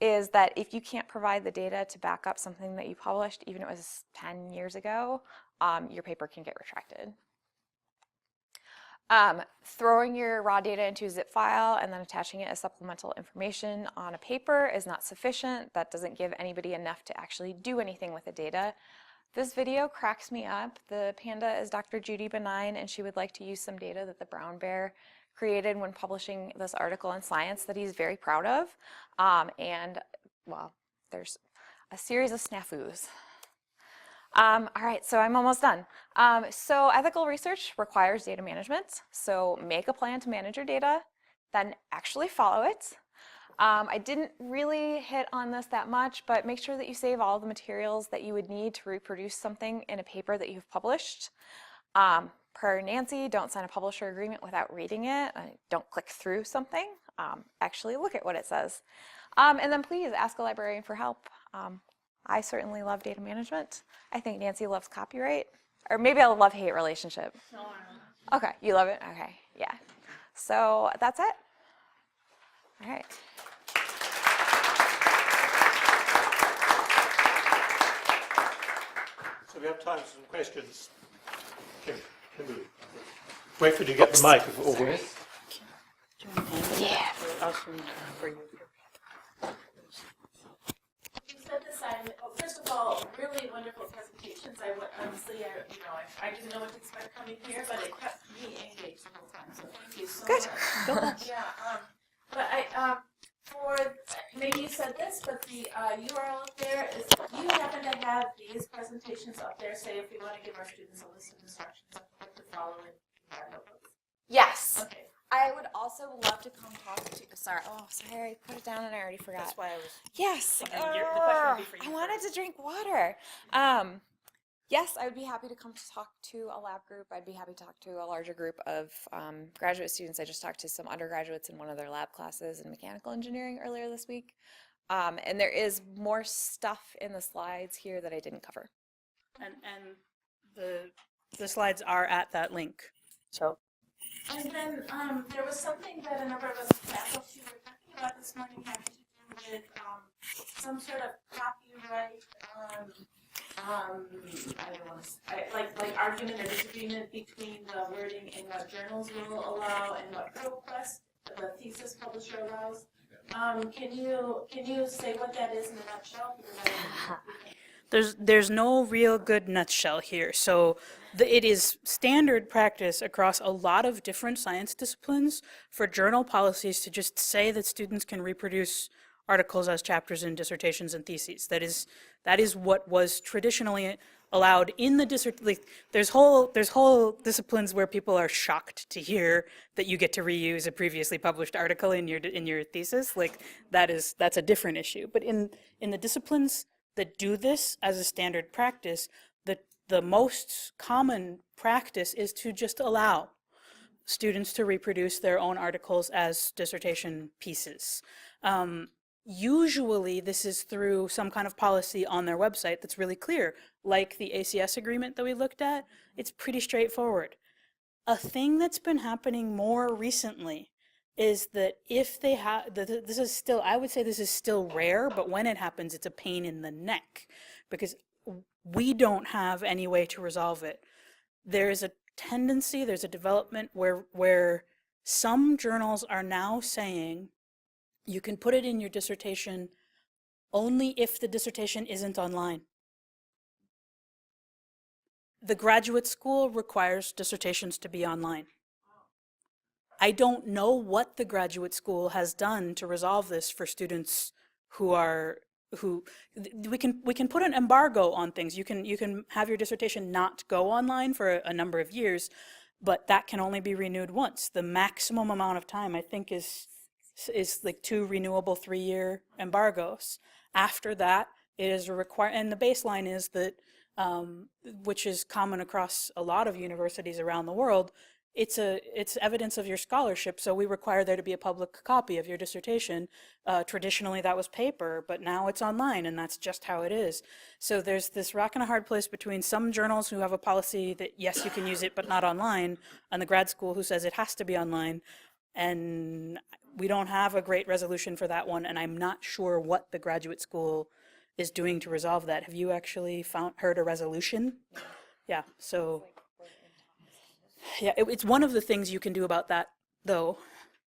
is that if you can't provide the data to back up something that you published, even if it was 10 years ago, your paper can get retracted. Throwing your raw data into a zip file and then attaching it as supplemental information on a paper is not sufficient. That doesn't give anybody enough to actually do anything with the data. This video cracks me up. The panda is Dr. Judy Benign, and she would like to use some data that the brown bear created when publishing this article in Science that he's very proud of. And, well, there's a series of snafus. All right, so I'm almost done. So ethical research requires data management. So make a plan to manage your data, then actually follow it. I didn't really hit on this that much, but make sure that you save all the materials that you would need to reproduce something in a paper that you've published. Per Nancy, don't sign a publisher agreement without reading it. Don't click through something. Actually look at what it says. And then please ask a librarian for help. I certainly love data management. I think Nancy loves copyright. Or maybe a love-hate relationship. No, I don't. Okay, you love it? Okay, yeah. So that's it. All right. So we have time for some questions. Kimberly. Wait for you to get the mic. Yeah. First of all, really wonderful presentations. Honestly, I didn't know what to expect coming here, but it kept me engaged the whole time. So thank you so much. Yeah. But maybe you said this, but the URL up there is. Do you happen to have these presentations up there? Say if we want to give our students a list of instructions of what to follow in our notebooks. Yes. Okay. I would also love to come talk to. Sorry, I put it down and I already forgot. That's why I was Yes. thinking the question would be for you. I wanted to drink water. Yes, I would be happy to come to talk to a lab group. I'd be happy to talk to a larger group of graduate students. I just talked to some undergraduates in one of their lab classes in mechanical engineering earlier this week. And there is more stuff in the slides here that I didn't cover. And the slides are at that link. So. And then there was something that a number of us faculty were talking about this morning having to do with some sort of copyright, I don't want to, like argument or disagreement between the wording in what journals will allow and what ProQuest, the thesis publisher, allows. Can you say what that is in a nutshell? There's no real good nutshell here. So it is standard practice across a lot of different science disciplines for journal policies to just say that students can reproduce articles as chapters in dissertations and theses. That is what was traditionally allowed in the there's whole disciplines where people are shocked to hear that you get to reuse a previously published article in your thesis. Like that's a different issue. But in the disciplines that do this as a standard practice, the most common practice is to just allow students to reproduce their own articles as dissertation pieces. Usually this is through some kind of policy on their website that's really clear, like the ACS agreement that we looked at. It's pretty straightforward. A thing that's been happening more recently is that if they have, this is still, I would say this is still rare, but when it happens, it's a pain in the neck because we don't have any way to resolve it. There is a tendency, there's a development where some journals are now saying you can put it in your dissertation only if the dissertation isn't online. The graduate school requires dissertations to be online. I don't know what the graduate school has done to resolve this for students who we can put an embargo on things. You can have your dissertation not go online for a number of years, but that can only be renewed once. The maximum amount of time, I think, is like 2 renewable 3-year embargoes. After that, it is a and the baseline is that, which is common across a lot of universities around the world, it's evidence of your scholarship, so we require there to be a public copy of your dissertation. Traditionally that was paper, but now it's online, and that's just how it is. So there's this rock and a hard place between some journals who have a policy that yes, you can use it, but not online, and the grad school who says it has to be online. And we don't have a great resolution for that one, and I'm not sure what the graduate school is doing to resolve that. Have you actually heard a resolution? Yeah, so yeah, it's one of the things you can do about that, though,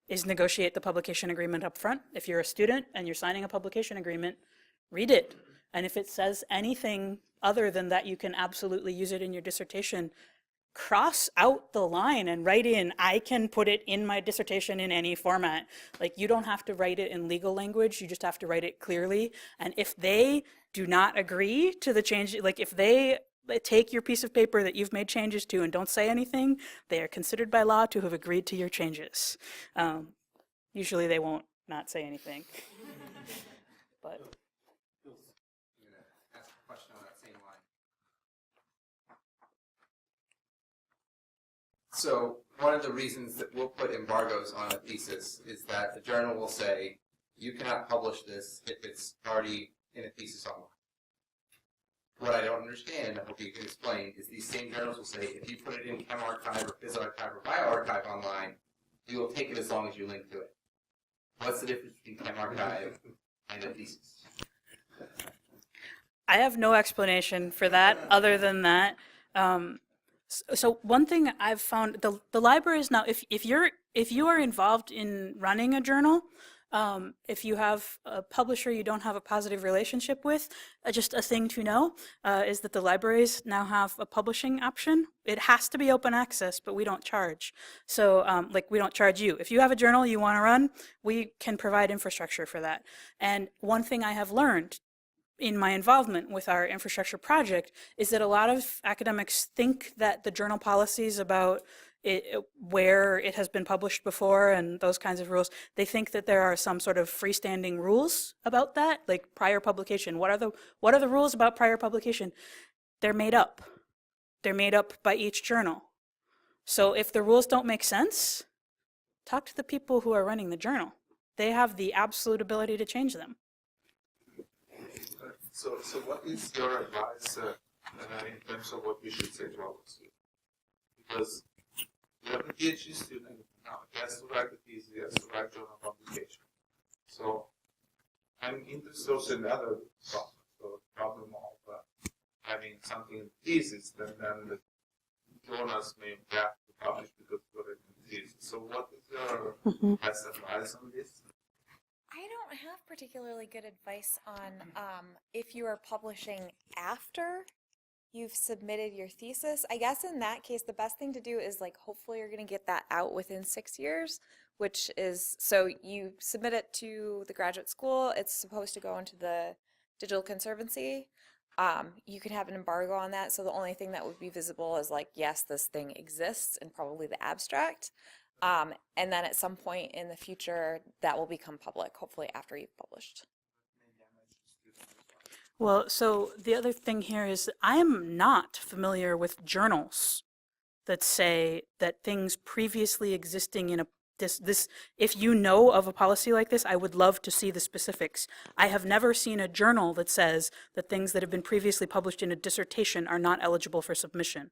is negotiate the publication agreement up front. If you're a student and you're signing a publication agreement, read it. And if it says anything other than that you can absolutely use it in your dissertation, cross out the line and write in, I can put it in my dissertation in any format. Like, you don't have to write it in legal language, you just have to write it clearly. And if they do not agree to the change, like if they take your piece of paper that you've made changes to and don't say anything, they are considered by law to have agreed to your changes. Usually they won't not say anything. But I'm going to ask a question on that same line. So one of the reasons that we'll put embargoes on a thesis is that the journal will say, you cannot publish this if it's already in a thesis online. What I don't understand, and I hope you can explain, is these same journals will say, if you put it in ChemArchive or PhysArchive or BioArchive online, you will take it as long as you link to it. What's the difference between ChemArchive and a thesis? I have no explanation for that other than that. So one thing I've found, the libraries now, if you are involved in running a journal, if you have a publisher you don't have a positive relationship with, just a thing to know is that the libraries now have a publishing option. It has to be open access, but we don't charge. So like, we don't charge you. If you have a journal you want to run, we can provide infrastructure for that. And one thing I have learned in my involvement with our infrastructure project is that a lot of academics think that the journal policies about where it has been published before and those kinds of rules, they think that there are some sort of freestanding rules about that, like prior publication. What are the rules about prior publication? They're made up. They're made up by each journal. So if the rules don't make sense, talk to the people who are running the journal. They have the absolute ability to change them. So what is your advice in terms of what we should say to our students? Because you have a PhD student now, he has to write a thesis, he has to write journal publication. So I'm interested also in the other problem. So the problem of having something in the thesis, then the journals may have to publish because it's already in the thesis. So what is your best advice on this? I don't have particularly good advice on if you are publishing after you've submitted your thesis. I guess in that case, the best thing to do is, like, hopefully you're going to get that out within 6 years, which is, so you submit it to the graduate school. It's supposed to go into the Digital Conservancy. You can have an embargo on that. So the only thing that would be visible is, like, yes, this thing exists, and probably the abstract. And then at some point in the future, that will become public, hopefully after you've published. Well, so the other thing here is I am not familiar with journals that say that things previously existing in a this if you know of a policy like this, I would love to see the specifics. I have never seen a journal that says that things that have been previously published in a dissertation are not eligible for submission.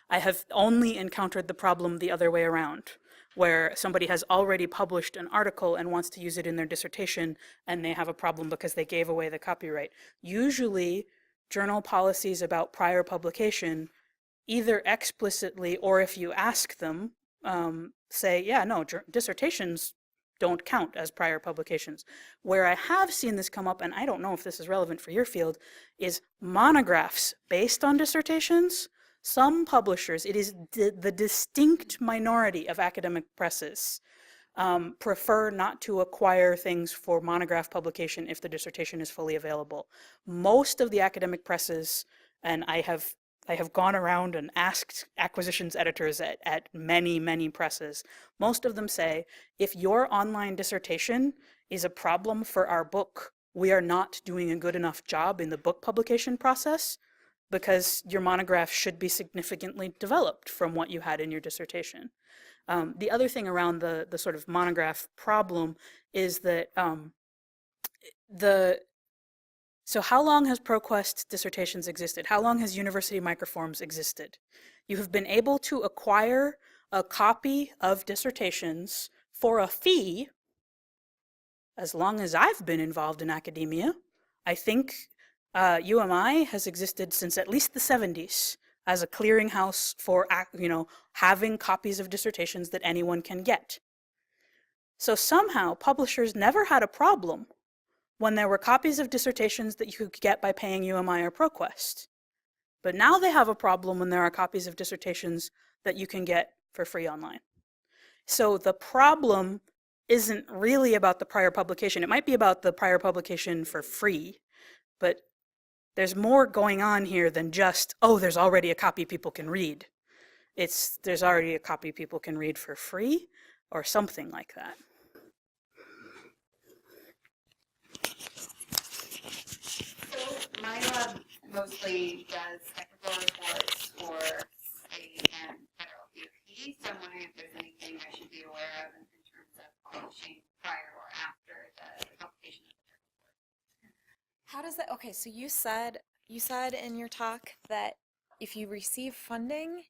I have only encountered the problem the other way around, where somebody has already published an article and wants to use it in their dissertation, and they have a problem because they gave away the copyright. Usually, journal policies about prior publication, either explicitly or if you ask them, say, yeah, no, dissertations don't count as prior publications. Where I have seen this come up, and I don't know if this is relevant for your field, is monographs based on dissertations. Some publishers, it is the distinct minority of academic presses, prefer not to acquire things for monograph publication if the dissertation is fully available. Most of the academic presses, and I have gone around and asked acquisitions editors at many presses, most of them say, if your online dissertation is a problem for our book, we are not doing a good enough job in the book publication process, because your monograph should be significantly developed from what you had in your dissertation. The other thing around the sort of monograph problem is that so how long has ProQuest Dissertations existed? How long has University Microforms existed? You have been able to acquire a copy of Dissertations for a fee as long as I've been involved in academia. I think UMI has existed since at least the 70s as a clearinghouse for, having copies of dissertations that anyone can get. So somehow publishers never had a problem when there were copies of dissertations that you could get by paying UMI or ProQuest. But now they have a problem when there are copies of dissertations that you can get for free online. So the problem isn't really about the prior publication. It might be about the prior publication for free, but there's more going on here than just, oh, there's already a copy people can read. There's already a copy people can read for free or something like that. So my lab mostly does technical reports for state and federal DOT, so I'm wondering if there's anything I should be aware of in terms of publishing prior or after the publication of the report. How does that, okay, so you said in your talk that if you receive funding,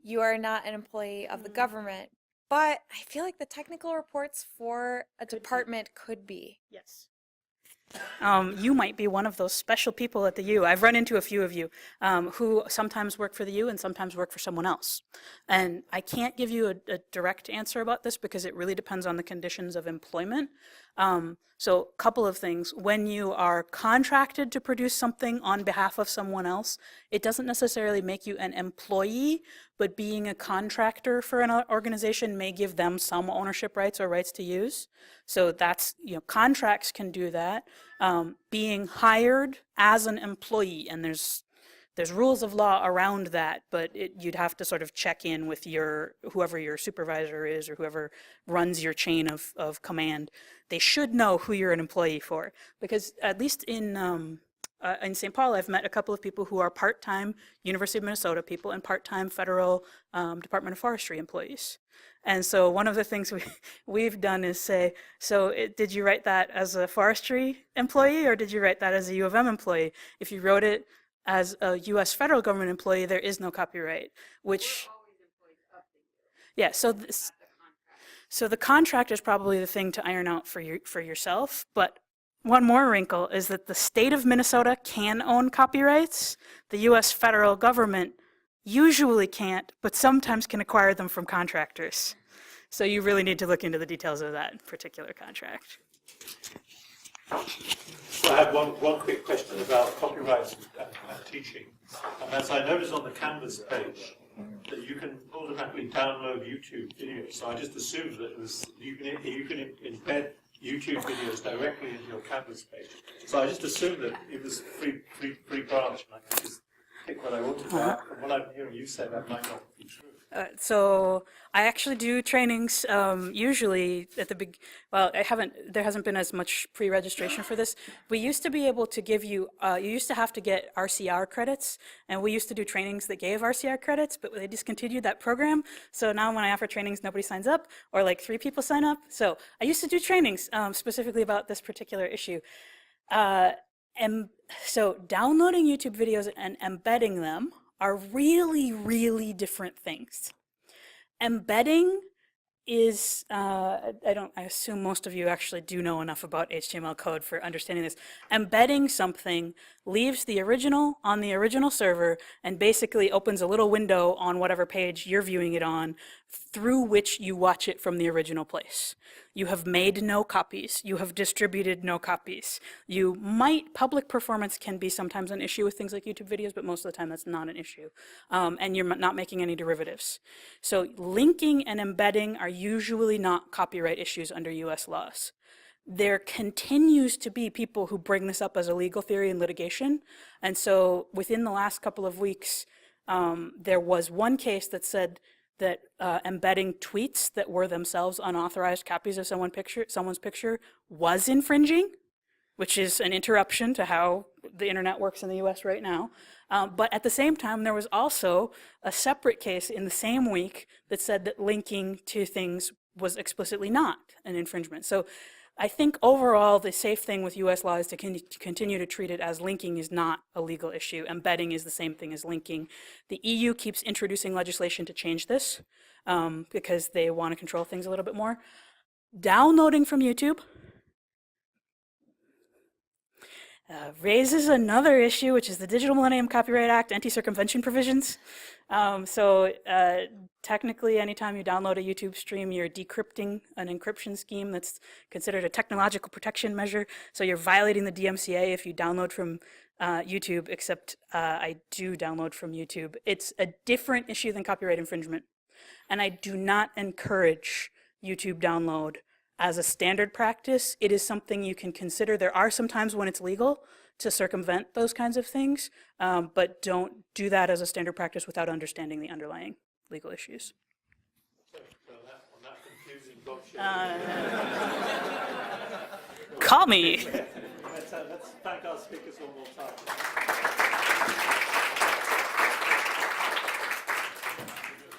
you are not an employee of the government, but I feel like the technical reports for a department could be. Yes. You might be one of those special people at the U. I've run into a few of you who sometimes work for the U and sometimes work for someone else. And I can't give you a direct answer about this because it really depends on the conditions of employment. So a couple of things. When you are contracted to produce something on behalf of someone else, it doesn't necessarily make you an employee, but being a contractor for an organization may give them some ownership rights or rights to use. So that's, contracts can do that. Being hired as an employee, and there's rules of law around that, but you'd have to sort of check in with whoever your supervisor is or whoever runs your chain of command. They should know who you're an employee for, because at least in St. Paul, I've met a couple of people who are part-time University of Minnesota people and part-time federal Department of Forestry employees. And so one of the things we've done is say, so did you write that as a forestry employee or did you write that as a U of M employee? If you wrote it as a U.S. federal government employee, there is no copyright, which, yeah, so the contract is probably the thing to iron out for yourself, but one more wrinkle is that the state of Minnesota can own copyrights. The U.S. federal government usually can't, but sometimes can acquire them from contractors. So you really need to look into the details of that particular contract. So I have one quick question about copyrights and teaching. And as I noticed on the Canvas page, that you can automatically download YouTube videos. So I just assumed that you can embed YouTube videos directly into your Canvas page. So I just assumed that it was free branch, and I could just pick what I wanted. But from what I'm hearing you say, that might not be true. So I actually do trainings usually at the big. Well, there hasn't been as much pre-registration for this. We used to be able to give you. You used to have to get RCR credits, and we used to do trainings that gave RCR credits, but they discontinued that program. So now when I offer trainings, nobody signs up, or like 3 people sign up. So I used to do trainings specifically about this particular issue. And so downloading YouTube videos and embedding them are really, really different things. Embedding is, I assume most of you actually do know enough about HTML code for understanding this. Embedding something leaves the original on the original server and basically opens a little window on whatever page you're viewing it on through which you watch it from the original place. You have made no copies. You have distributed no copies. Public performance can be sometimes an issue with things like YouTube videos, but most of the time that's not an issue. And you're not making any derivatives. So linking and embedding are usually not copyright issues under US laws. There continues to be people who bring this up as a legal theory in litigation. And so within the last couple of weeks, there was one case that said that embedding tweets that were themselves unauthorized copies of someone's picture was infringing. which is an interruption to how the internet works in the US right now. But at the same time, there was also a separate case in the same week that said that linking to things was explicitly not an infringement. So I think overall, the safe thing with US law is to continue to treat it as linking is not a legal issue. Embedding is the same thing as linking. The EU keeps introducing legislation to change this because they want to control things a little bit more. Downloading from YouTube raises another issue, which is the Digital Millennium Copyright Act anti-circumvention provisions. Technically, anytime you download a YouTube stream, you're decrypting an encryption scheme that's considered a technological protection measure. So you're violating the DMCA if you download from YouTube, except I do download from YouTube. It's a different issue than copyright infringement. And I do not encourage YouTube download as a standard practice. It is something you can consider. There are some times when it's legal to circumvent those kinds of things, but don't do that as a standard practice without understanding the underlying legal issues. On that confusing bombshell. Call me. Let's thank our speakers one more time.